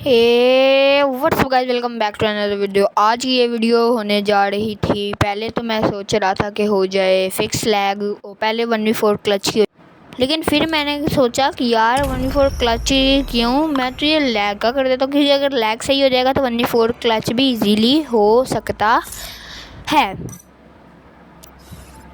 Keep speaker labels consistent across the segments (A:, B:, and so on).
A: Hey what's up guys, welcome back to another video. आज की ये वीडियो होने जा रही थी। पहले तो मैं सोच रहा था कि हो जाए फिक्स लैग, पहले 1v4 क्लच की, लेकिन फिर मैंने सोचा कि यार 1v4 क्लच क्यों, मैं तो ये लैग का कर देता हूँ, क्योंकि अगर लैग सही हो जाएगा तो 1v4 क्लच भी इजीली हो सकता है।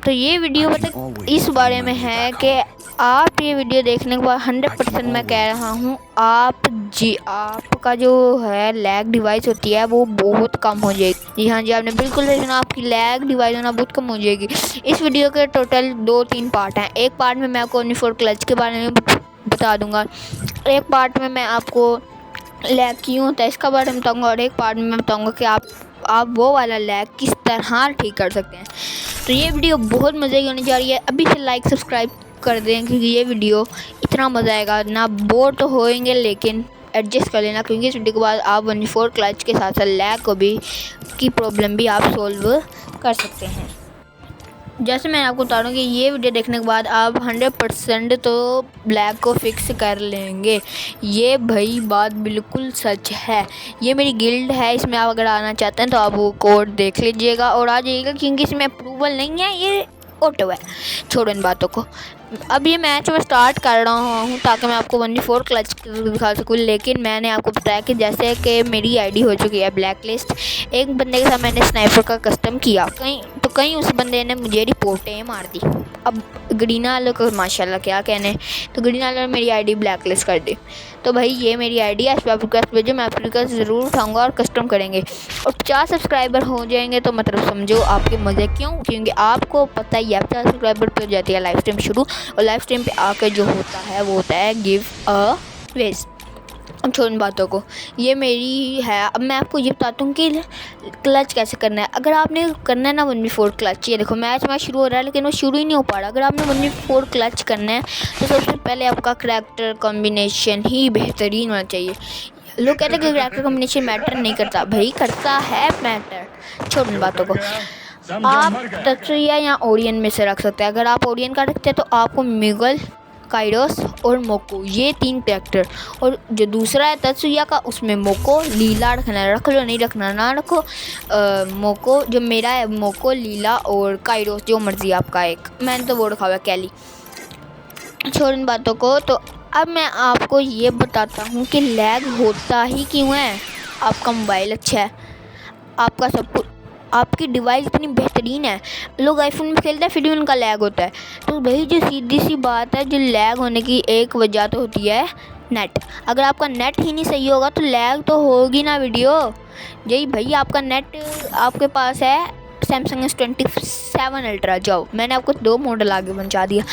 A: तो ये वीडियो मतलब इस बारे में है कि आप ये वीडियो देखने के बाद 100% मैं कह रहा हूँ आपका जो है लैग डिवाइस होती है वो बहुत कम हो जाएगी। जी हाँ जी, आपने बिल्कुल सही सुना, आपकी लैग डिवाइस होना बहुत कम हो जाएगी। इस वीडियो के टोटल 2-3 पार्ट हैं। एक पार्ट में मैं आपको 1v4 क्लच के बारे में बता दूंगा, एक पार्ट में मैं आपको लैग क्यों होता है इसका बारे में बताऊँगा, और एक पार्ट में मैं बताऊँगा कि आप वो वाला लैग किस तरह ठीक कर सकते हैं। तो ये वीडियो बहुत मज़े की होने जा रही है। अभी से लाइक सब्सक्राइब कर दें, क्योंकि ये वीडियो इतना मज़ा आएगा ना। बोर तो होएंगे लेकिन एडजस्ट कर लेना, क्योंकि इस वीडियो के बाद आप 1v4 क्लच के साथ साथ लैग को भी की प्रॉब्लम भी आप सोल्व कर सकते हैं। जैसे मैं आपको बता रहा हूँ कि ये वीडियो देखने के बाद आप 100% तो लैग को फिक्स कर लेंगे। ये भाई बात बिल्कुल सच है। ये मेरी गिल्ड है, इसमें आप अगर आना चाहते हैं तो आप वो कोड देख लीजिएगा और आ जाइएगा, क्योंकि इसमें अप्रूवल नहीं है, ये ऑटो है। छोड़ो इन बातों को। अब ये मैच मैं स्टार्ट कर रहा हूँ ताकि मैं आपको 1v4 क्लच दिखा सकूँ, लेकिन मैंने आपको बताया कि जैसे कि मेरी आईडी हो चुकी है ब्लैक लिस्ट। एक बंदे के साथ मैंने स्नाइपर का कस्टम किया, कहीं उस बंदे ने मुझे रिपोर्टें मार दी। अब ग्रीना वालों को माशाल्लाह क्या कहने, तो ग्रीना वालों ने मेरी आईडी ब्लैक लिस्ट कर दी। तो भाई ये मेरी आईडी है, इस पर आप रिक्वेस्ट भेजो, मैं आपकी रिक्वेस्ट ज़रूर उठाऊँगा और कस्टम करेंगे। और 50 सब्सक्राइबर हो जाएंगे तो मतलब समझो आपके मज़े क्यों, क्योंकि आपको पता ही है 50 सब्सक्राइबर पर हो जाती है लाइव स्ट्रीम शुरू, और लाइव स्ट्रीम पे आकर जो होता है वो होता है गिव अ वेज। अब छोड़ इन बातों को, ये मेरी है। अब मैं आपको ये बताता हूँ कि क्लच कैसे करना है। अगर आपने करना है ना 1v4 क्लच, ये देखो मैच शुरू हो रहा है लेकिन वो शुरू ही नहीं हो पा रहा। अगर आपने 1v4 क्लच करना है तो सबसे पहले आपका करैक्टर कॉम्बिनेशन ही बेहतरीन होना चाहिए। लोग कहते हैं कि करैक्टर कॉम्बिनेशन मैटर नहीं करता, भाई करता है मैटर। छोड़ इन बातों को। आप तत्सुया या ओरियन में से रख सकते हैं। अगर आप ओरियन का रखते हैं तो आपको मिगल, काइरोस और मोको, ये 3 कैरेक्टर, और जो दूसरा है तत्सुया का उसमें मोको लीला रखना है। रख लो, नहीं रखना ना रखो। मोको जो मेरा है, मोको लीला और काइरोस, जो मर्जी आपका एक, मैंने तो वो रखा हुआ है कैली। छोड़ इन बातों को। तो अब मैं आपको ये बताता हूँ कि लैग होता ही क्यों है। आपका मोबाइल अच्छा है, आपका सब कुछ, आपकी डिवाइस इतनी बेहतरीन है। लोग आईफोन में खेलते हैं फिर भी उनका लैग होता है। तो भाई जो सीधी सी बात है, जो लैग होने की एक वजह तो होती है नेट। अगर आपका नेट ही नहीं सही होगा तो लैग तो होगी ना वीडियो। यही भाई आपका नेट, आपके पास है सैमसंग S27 अल्ट्रा, जाओ मैंने आपको 2 मॉडल आगे पहुंचा दिया,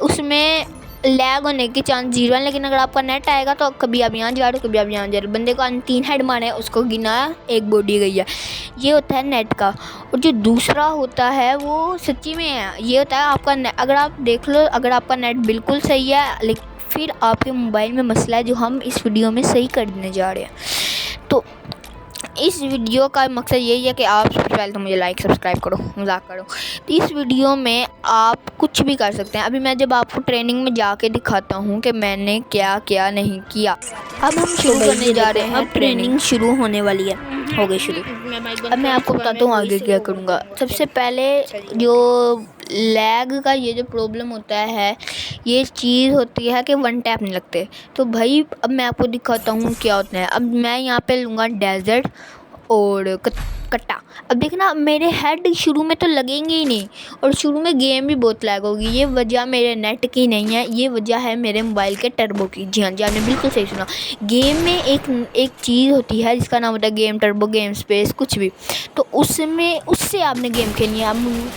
A: उसमें लैग होने की चांस 0 है। लेकिन अगर आपका नेट आएगा तो कभी आप यहाँ जा रहे हो, कभी आप यहाँ जा रहे हो। बंदे को 3 हेड मारे, उसको गिना 1 बॉडी गई है। ये होता है नेट का। और जो दूसरा होता है वो सच्ची में है, ये होता है आपका अगर आप देख लो, अगर आपका नेट बिल्कुल सही है लेकिन फिर आपके मोबाइल में मसला है, जो हम इस वीडियो में सही करने जा रहे हैं। तो इस वीडियो का मकसद यही है कि आप सबसे पहले तो मुझे लाइक सब्सक्राइब करो, मजाक करो। तो इस वीडियो में आप कुछ भी कर सकते हैं। अभी मैं जब आपको ट्रेनिंग में जाके दिखाता हूँ कि मैंने क्या क्या नहीं किया। अब हम शुरू करने जा रहे हैं, ट्रेनिंग शुरू होने वाली है, हो गई शुरू। अब मैं आपको बताता हूँ आगे क्या करूँगा। सबसे पहले जो लैग का ये जो प्रॉब्लम होता है, ये चीज़ होती है कि 1 टैप नहीं लगते। तो भाई अब मैं आपको दिखाता हूँ क्या होता है। अब मैं यहाँ पे लूँगा डेजर्ट और कट्टा। अब देखना मेरे हेड शुरू में तो लगेंगे ही नहीं, और शुरू में गेम भी बहुत लैग होगी। ये वजह मेरे नेट की नहीं है, ये वजह है मेरे मोबाइल के टर्बो की। जी हाँ जी, आपने बिल्कुल सही सुना। गेम में एक चीज़ होती है जिसका नाम होता है गेम टर्बो, गेम स्पेस, कुछ भी। तो उससे आपने गेम खेलनी है।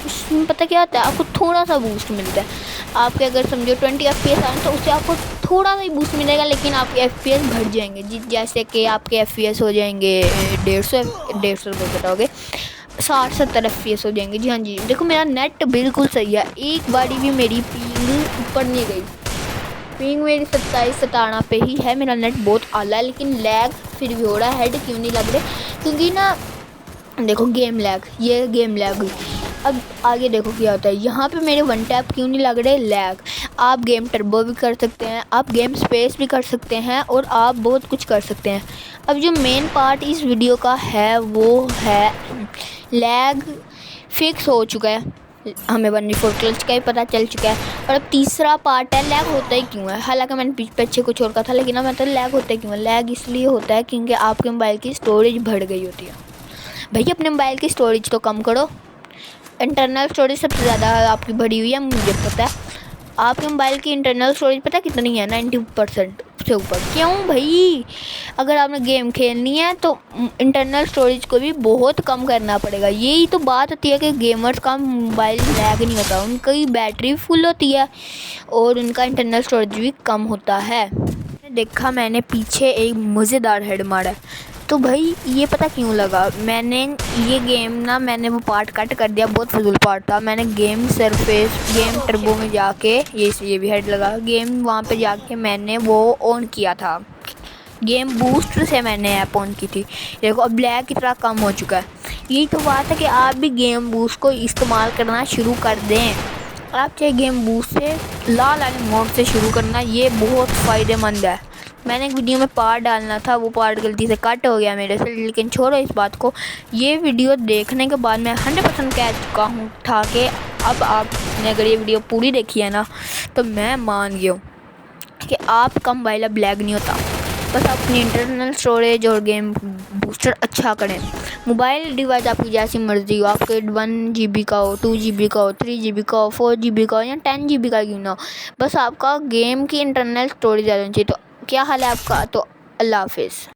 A: उसमें पता क्या होता है, आपको थोड़ा सा बूस्ट मिलता है। आपके अगर समझो 20 FPS आए तो उससे आपको थोड़ा सा ही बूस्ट मिलेगा, लेकिन आपके FPS बढ़ जाएंगे। जैसे कि आपके FPS हो जाएंगे 150 बताओगे 60-70 FPS हो जाएंगे। जी हाँ जी, देखो मेरा नेट बिल्कुल सही है, एक बारी भी मेरी पिंग ऊपर नहीं गई। पिंग मेरी 27-57 पे ही है, मेरा नेट बहुत आला है, लेकिन लैग फिर भी हो रहा है। हेड क्यों नहीं लग रहे, क्योंकि ना देखो गेम लैग, ये गेम लैग हुई। अब आगे देखो क्या होता है, यहाँ पे मेरे 1 टैप क्यों नहीं लग रहे, लैग। आप गेम टर्बो भी कर सकते हैं, आप गेम स्पेस भी कर सकते हैं और आप बहुत कुछ कर सकते हैं। अब जो मेन पार्ट इस वीडियो का है वो है लैग फिक्स हो चुका है, हमें 1v4 क्लच का ही पता चल चुका है। और अब तीसरा पार्ट है लैग होता ही क्यों है। हालांकि मैंने पीछे कुछ और कहा था, लेकिन अब मतलब लैग होता ही क्यों है। लैग इसलिए होता है क्योंकि आपके मोबाइल की स्टोरेज बढ़ गई होती है। भैया अपने मोबाइल की स्टोरेज तो कम करो। इंटरनल स्टोरेज सबसे ज़्यादा आपकी बढ़ी हुई है, मुझे पता है। आपके मोबाइल की इंटरनल स्टोरेज पता कितनी है? 90% से ऊपर। क्यों भाई? अगर आपने गेम खेलनी है तो इंटरनल स्टोरेज को भी बहुत कम करना पड़ेगा। यही तो बात होती है कि गेमर्स का मोबाइल लैग नहीं होता, उनकी बैटरी फुल होती है और उनका इंटरनल स्टोरेज भी कम होता है। देखा मैंने पीछे एक मज़ेदार हेड मारा, तो भाई ये पता क्यों लगा? मैंने ये गेम ना मैंने वो पार्ट कट कर दिया, बहुत फजूल पार्ट था। मैंने गेम सरफेस गेम टर्बो में जाके ये भी हेड लगा, गेम वहाँ पे जाके मैंने वो ऑन किया था। गेम बूस्ट से मैंने ऐप ऑन की थी। देखो अब ब्लैक की तरह कम हो चुका है। यही तो बात है कि आप भी गेम बूस्ट को इस्तेमाल करना शुरू कर दें। आप चाहे गेम बूस्ट से लाल वाले मोड से शुरू करना, ये बहुत फ़ायदेमंद है। मैंने एक वीडियो में पार्ट डालना था, वो पार्ट गलती से कट हो गया मेरे से, लेकिन छोड़ो इस बात को। ये वीडियो देखने के बाद मैं 100% कह चुका हूँ था कि अब आपने अगर ये वीडियो पूरी देखी है ना, तो मैं मान गया हूँ कि आपका मोबाइल अब लैग नहीं होता। बस अपनी इंटरनल स्टोरेज और गेम बूस्टर अच्छा करें। मोबाइल डिवाइस आपकी जैसी मर्ज़ी हो, आपके 1 GB का हो, 2 GB का हो, 3 GB का हो, 4 GB का हो या 10 GB का क्यों ना हो, बस आपका गेम की इंटरनल स्टोरेज ज़्यादा होनी चाहिए। तो क्या हाल है आपका? तो अल्लाह हाफिज़।